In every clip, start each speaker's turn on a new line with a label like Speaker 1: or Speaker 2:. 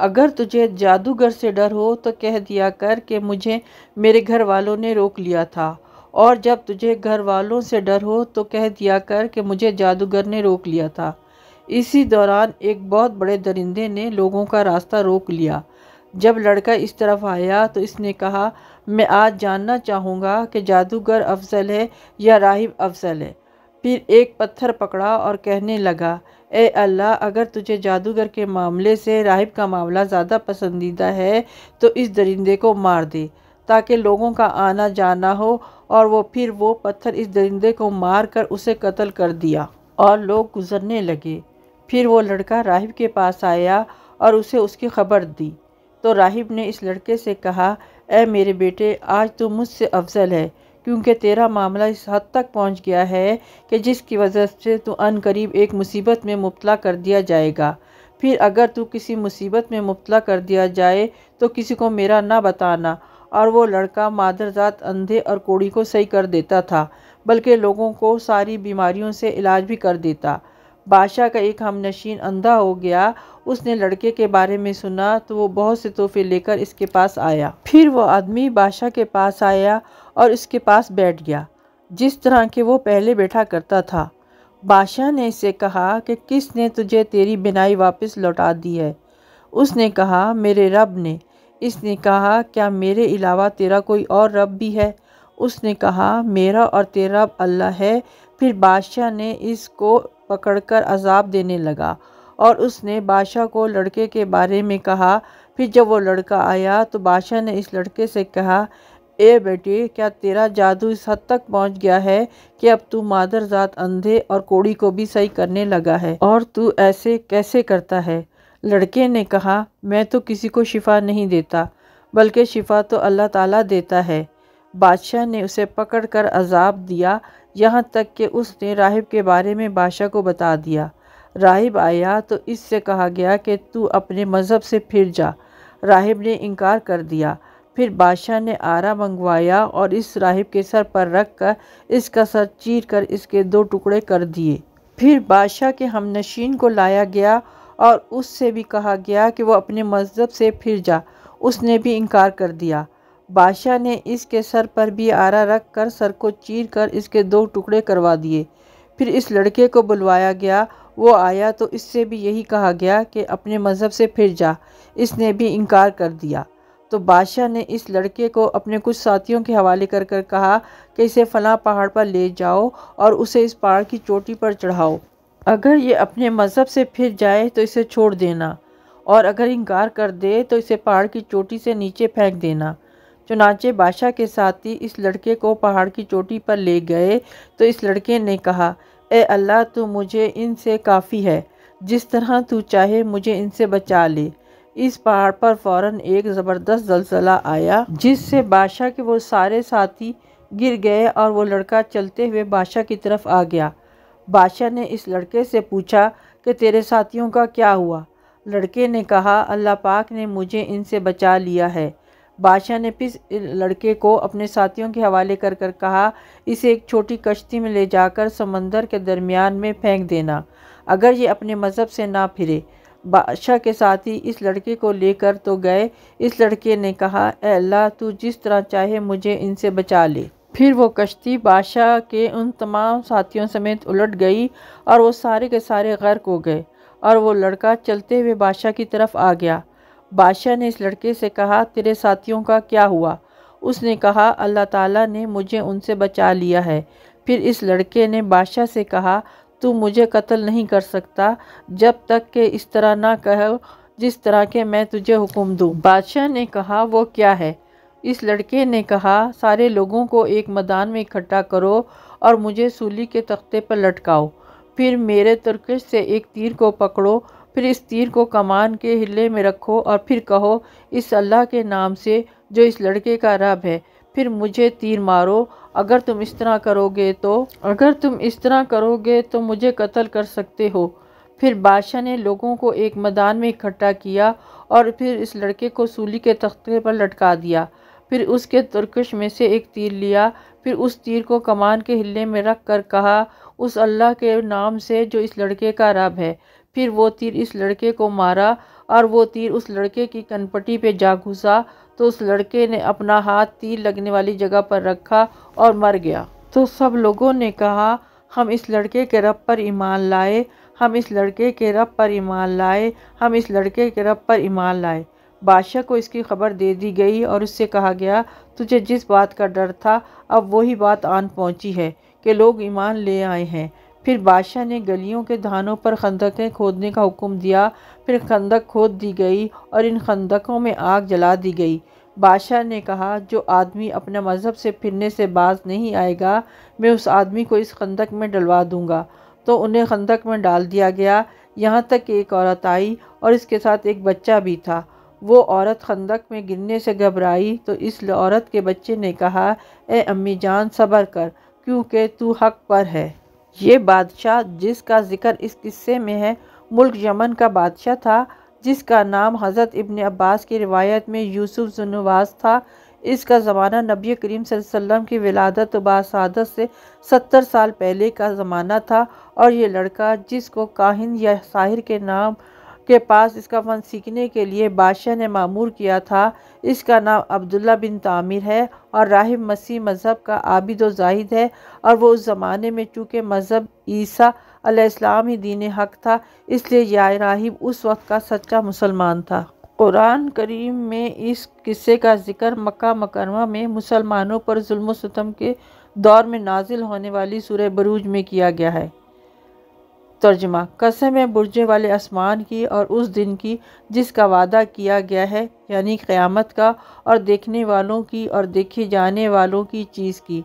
Speaker 1: اگر تجھے جادوگر سے ڈر ہو تو کہہ دیا کر کہ مجھے میرے گھر والوں نے روک لیا تھا، اور جب تجھے گھر والوں سے ڈر ہو تو کہہ دیا کر کہ مجھے جادوگر نے روک لیا تھا۔ اسی دوران ایک بہت بڑے درندے نے لوگوں کا راستہ روک لیا۔ جب لڑکا اس طرف آیا تو اس نے کہا، میں آج جاننا چاہوں گا کہ جادوگر افضل ہے یا راہب افضل ہے۔ پھر ایک پتھر پکڑا اور کہنے لگا، اے اللہ، اگر تجھے جادوگر کے معاملے سے راہب کا معاملہ زیادہ پسندیدہ ہے تو اس درندے کو مار دے تاکہ لوگوں کا آنا جانا ہو۔ اور پھر وہ پتھر اس درندے کو مار کر اسے قتل کر دیا اور لوگ گزرنے لگے۔ پھر وہ لڑکا راہب کے پاس آیا اور اسے اس کی خبر دی تو راہب نے اس لڑکے سے کہا، اے میرے بیٹے، آج تو مجھ سے افضل ہے، کیونکہ تیرا معاملہ اس حد تک پہنچ گیا ہے کہ جس کی وجہ سے تو عن قریب ایک مصیبت میں مبتلا کر دیا جائے گا۔ پھر اگر تو کسی مصیبت میں مبتلا کر دیا جائے تو کسی کو میرا نہ بتانا۔ اور وہ لڑکا مادرزاد اندھے اور کوڑی کو صحیح کر دیتا تھا، بلکہ لوگوں کو ساری بیماریوں سے علاج بھی کر دیتا۔ بادشاہ کا ایک ہم نشین اندھا ہو گیا۔ اس نے لڑکے کے بارے میں سنا تو وہ بہت سے تحفے لے کر اس کے پاس آیا۔ پھر وہ آدمی بادشاہ کے پاس آیا اور اس کے پاس بیٹھ گیا، جس طرح کہ وہ پہلے بیٹھا کرتا تھا۔ بادشاہ نے اس سے کہا کہ کس نے تجھے تیری بینائی واپس لوٹا دی ہے؟ اس نے کہا، میرے رب نے۔ اس نے کہا، کیا میرے علاوہ تیرا کوئی اور رب بھی ہے؟ اس نے کہا، میرا اور تیرا رب اللہ ہے۔ پھر بادشاہ نے اس کو پکڑ کر عذاب دینے لگا، اور اس نے بادشاہ کو لڑکے کے بارے میں کہا۔ پھر جب وہ لڑکا آیا تو بادشاہ نے اس لڑکے سے کہا، اے بیٹے، کیا تیرا جادو اس حد تک پہنچ گیا ہے کہ اب تو مادرزاد اندھے اور کوڑی کو بھی صحیح کرنے لگا ہے، اور تو ایسے کیسے کرتا ہے؟ لڑکے نے کہا، میں تو کسی کو شفا نہیں دیتا، بلکہ شفا تو اللہ تعالیٰ دیتا ہے۔ بادشاہ نے اسے پکڑ کر عذاب دیا، یہاں تک کہ اس نے راہب کے بارے میں بادشاہ کو بتا دیا۔ راہب آیا تو اس سے کہا گیا کہ تو اپنے مذہب سے پھر جا۔ راہب نے انکار کر دیا۔ پھر بادشاہ نے آرا منگوایا اور اس راہب کے سر پر رکھ کر اس کا سر چیر کر اس کے 2 ٹکڑے کر دیے۔ پھر بادشاہ کے ہم نشین کو لایا گیا اور اس سے بھی کہا گیا کہ وہ اپنے مذہب سے پھر جا۔ اس نے بھی انکار کر دیا۔ بادشاہ نے اس کے سر پر بھی آرا رکھ کر سر کو چیر کر اس کے 2 ٹکڑے کروا دیے۔ پھر اس لڑکے کو بلوایا گیا۔ وہ آیا تو اس سے بھی یہی کہا گیا کہ اپنے مذہب سے پھر جا۔ اس نے بھی انکار کر دیا۔ تو بادشاہ نے اس لڑکے کو اپنے کچھ ساتھیوں کے حوالے کر کر کہا کہ اسے فلاں پہاڑ پر لے جاؤ اور اسے اس پہاڑ کی چوٹی پر چڑھاؤ۔ اگر یہ اپنے مذہب سے پھر جائے تو اسے چھوڑ دینا، اور اگر انکار کر دے تو اسے پہاڑ کی چوٹی سے نیچے پھینک دینا۔ چنانچہ بادشاہ کے ساتھی اس لڑکے کو پہاڑ کی چوٹی پر لے گئے تو اس لڑکے نے کہا، اے اللہ، تو مجھے ان سے کافی ہے، جس طرح تو چاہے مجھے ان سے بچا لے۔ اس پہاڑ پر فوراً ایک زبردست زلزلہ آیا، جس سے بادشاہ کے وہ سارے ساتھی گر گئے اور وہ لڑکا چلتے ہوئے بادشاہ کی طرف آ گیا۔ بادشاہ نے اس لڑکے سے پوچھا کہ تیرے ساتھیوں کا کیا ہوا؟ لڑکے نے کہا، اللہ پاک نے مجھے ان سے بچا لیا ہے۔ بادشاہ نے پھر لڑکے کو اپنے ساتھیوں کے حوالے کر کر کہا، اسے ایک چھوٹی کشتی میں لے جا کر سمندر کے درمیان میں پھینک دینا، اگر یہ اپنے مذہب سے نہ پھرے۔ بادشاہ کے ساتھی اس لڑکے کو لے کر تو گئے۔ اس لڑکے نے کہا، اے اللہ، تو جس طرح چاہے مجھے ان سے بچا لے۔ پھر وہ کشتی بادشاہ کے ان تمام ساتھیوں سمیت الٹ گئی اور وہ سارے کے سارے غرق ہو گئے، اور وہ لڑکا چلتے ہوئے بادشاہ کی طرف آ گیا۔ بادشاہ نے اس لڑکے سے کہا، تیرے ساتھیوں کا کیا ہوا؟ اس نے کہا، اللہ تعالیٰ نے مجھے ان سے بچا لیا ہے۔ پھر اس لڑکے نے بادشاہ سے کہا، تو مجھے قتل نہیں کر سکتا جب تک کہ اس طرح نہ کہو جس طرح کہ میں تجھے حکم دوں۔ بادشاہ نے کہا، وہ کیا ہے؟ اس لڑکے نے کہا، سارے لوگوں کو ایک میدان میں اکٹھا کرو اور مجھے سولی کے تختے پر لٹکاؤ۔ پھر میرے ترکش سے ایک تیر کو پکڑو، پھر اس تیر کو کمان کے ہلے میں رکھو اور پھر کہو، اس اللہ کے نام سے جو اس لڑکے کا رب ہے، پھر مجھے تیر مارو۔ اگر تم اس طرح کرو گے تو مجھے قتل کر سکتے ہو۔ پھر بادشاہ نے لوگوں کو ایک میدان میں اکٹھا کیا اور پھر اس لڑکے کو سولی کے تختے پر لٹکا دیا۔ پھر اس کے ترکش میں سے ایک تیر لیا، پھر اس تیر کو کمان کے ہلے میں رکھ کر کہا، اس اللہ کے نام سے جو اس لڑکے کا رب ہے، پھر وہ تیر اس لڑکے کو مارا اور وہ تیر اس لڑکے کی کنپٹی پہ جا گھسا تو اس لڑکے نے اپنا ہاتھ تیر لگنے والی جگہ پر رکھا اور مر گیا۔ تو سب لوگوں نے کہا ہم اس لڑکے کے رب پر ایمان لائے، ہم اس لڑکے کے رب پر ایمان لائے، ہم اس لڑکے کے رب پر ایمان لائے۔ بادشاہ کو اس کی خبر دے دی گئی اور اس سے کہا گیا تجھے جس بات کا ڈر تھا اب وہی بات آن پہنچی ہے کہ لوگ ایمان لے آئے ہیں۔ پھر بادشاہ نے گلیوں کے دھانوں پر خندقیں کھودنے کا حکم دیا، پھر خندق کھود دی گئی اور ان خندقوں میں آگ جلا دی گئی۔ بادشاہ نے کہا جو آدمی اپنے مذہب سے پھرنے سے باز نہیں آئے گا میں اس آدمی کو اس خندق میں ڈلوا دوں گا۔ تو انہیں خندق میں ڈال دیا گیا، یہاں تک کہ ایک عورت آئی اور اس کے ساتھ ایک بچہ بھی تھا۔ وہ عورت خندق میں گرنے سے گھبرائی تو اس عورت کے بچے نے کہا اے امی جان صبر کر کیونکہ تو حق پر ہے۔ یہ بادشاہ جس کا ذکر اس قصے میں ہے ملک یمن کا بادشاہ تھا جس کا نام حضرت ابن عباس کی روایت میں یوسف ذو النواس تھا۔ اس کا زمانہ نبی کریم صلی اللہ علیہ وسلم کی ولادت و بعثت سے 70 سال پہلے کا زمانہ تھا، اور یہ لڑکا جس کو کاہن یا ساحر کے نام کے پاس اس کا فن سیکھنے کے لیے بادشاہ نے مامور کیا تھا، اس کا نام عبداللہ بن تعمیر ہے اور راہب مسیح مذہب کا عابد و زاہد ہے، اور وہ اس زمانے میں چونکہ مذہب عیسیٰ علیہ السلام ہی دین حق تھا اس لیے یہ راہب اس وقت کا سچا مسلمان تھا۔ قرآن کریم میں اس قصے کا ذکر مکہ مکرمہ میں مسلمانوں پر ظلم و ستم کے دور میں نازل ہونے والی سورہ بروج میں کیا گیا ہے۔ ترجمہ: قسم ہے برج والے آسمان کی اور اس دن کی جس کا وعدہ کیا گیا ہے، یعنی قیامت کا، اور دیکھنے والوں کی اور دیکھے جانے والوں کی چیز کی۔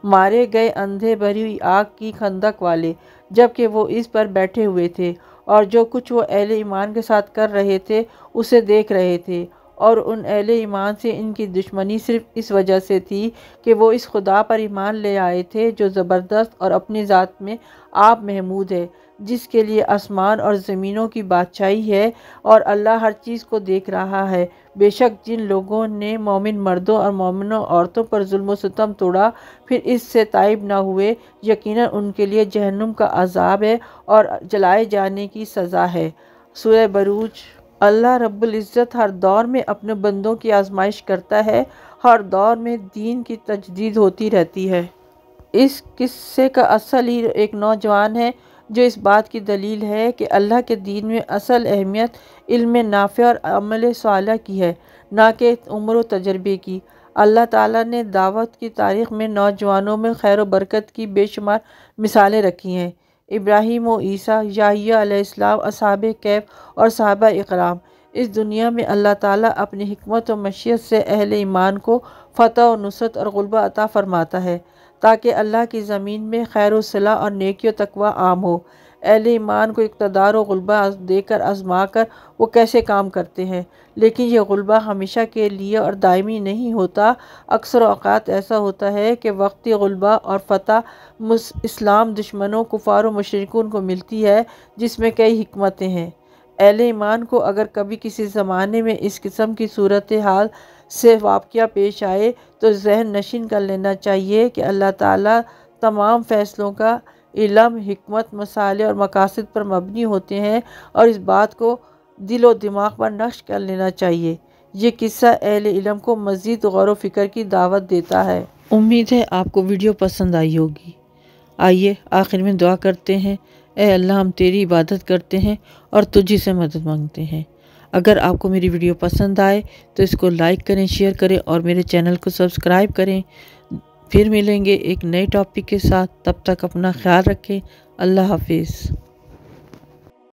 Speaker 1: مارے گئے اندھے بھری ہوئی آگ کی خندق والے، جبکہ وہ اس پر بیٹھے ہوئے تھے اور جو کچھ وہ اہل ایمان کے ساتھ کر رہے تھے اسے دیکھ رہے تھے، اور ان اہل ایمان سے ان کی دشمنی صرف اس وجہ سے تھی کہ وہ اس خدا پر ایمان لے آئے تھے جو زبردست اور اپنی ذات میں آپ محمود ہے، جس کے لیے آسمان اور زمینوں کی بادشاہی ہے، اور اللہ ہر چیز کو دیکھ رہا ہے۔ بے شک جن لوگوں نے مومن مردوں اور مومنوں عورتوں پر ظلم و ستم توڑا پھر اس سے تائب نہ ہوئے، یقیناً ان کے لیے جہنم کا عذاب ہے اور جلائے جانے کی سزا ہے۔ سورہ بروج۔ اللہ رب العزت ہر دور میں اپنے بندوں کی آزمائش کرتا ہے، ہر دور میں دین کی تجدید ہوتی رہتی ہے۔ اس قصے کا اصل ہی ایک نوجوان ہے جو اس بات کی دلیل ہے کہ اللہ کے دین میں اصل اہمیت علم نافع اور عمل صالح کی ہے، نہ کہ عمر و تجربے کی۔ اللہ تعالیٰ نے دعوت کی تاریخ میں نوجوانوں میں خیر و برکت کی بے شمار مثالیں رکھی ہیں۔ ابراہیم و عیسیٰ، یحییٰ علیہ السلام، اصحاب کہف اور صحابہ اکرام۔ اس دنیا میں اللہ تعالیٰ اپنی حکمت و مشیت سے اہل ایمان کو فتح و نصرت اور غلبہ عطا فرماتا ہے تاکہ اللہ کی زمین میں خیر و صلاح اور نیکی و تقوی عام ہو۔ اہل ایمان کو اقتدار و غلبہ دے کر آزما کر وہ کیسے کام کرتے ہیں، لیکن یہ غلبہ ہمیشہ کے لیے اور دائمی نہیں ہوتا۔ اکثر اوقات ایسا ہوتا ہے کہ وقتی غلبہ اور فتح اسلام دشمنوں، کفار و مشرکون کو ملتی ہے، جس میں کئی حکمتیں ہیں۔ اہل ایمان کو اگر کبھی کسی زمانے میں اس قسم کی صورتحال سے واقعہ پیش آئے تو ذہن نشین کر لینا چاہیے کہ اللہ تعالیٰ تمام فیصلوں کا علم، حکمت، مصالح اور مقاصد پر مبنی ہوتے ہیں، اور اس بات کو دل و دماغ پر نقش کر لینا چاہیے۔ یہ قصہ اہل علم کو مزید غور و فکر کی دعوت دیتا ہے۔ امید ہے آپ کو ویڈیو پسند آئی ہوگی۔ آئیے آخر میں دعا کرتے ہیں۔ اے اللہ، ہم تیری عبادت کرتے ہیں اور تجھی سے مدد مانگتے ہیں۔ اگر آپ کو میری ویڈیو پسند آئے تو اس کو لائک کریں، شیئر کریں اور میرے چینل کو سبسکرائب کریں۔ پھر ملیں گے ایک نئے ٹاپک کے ساتھ، تب تک اپنا خیال رکھیں۔ اللہ حافظ۔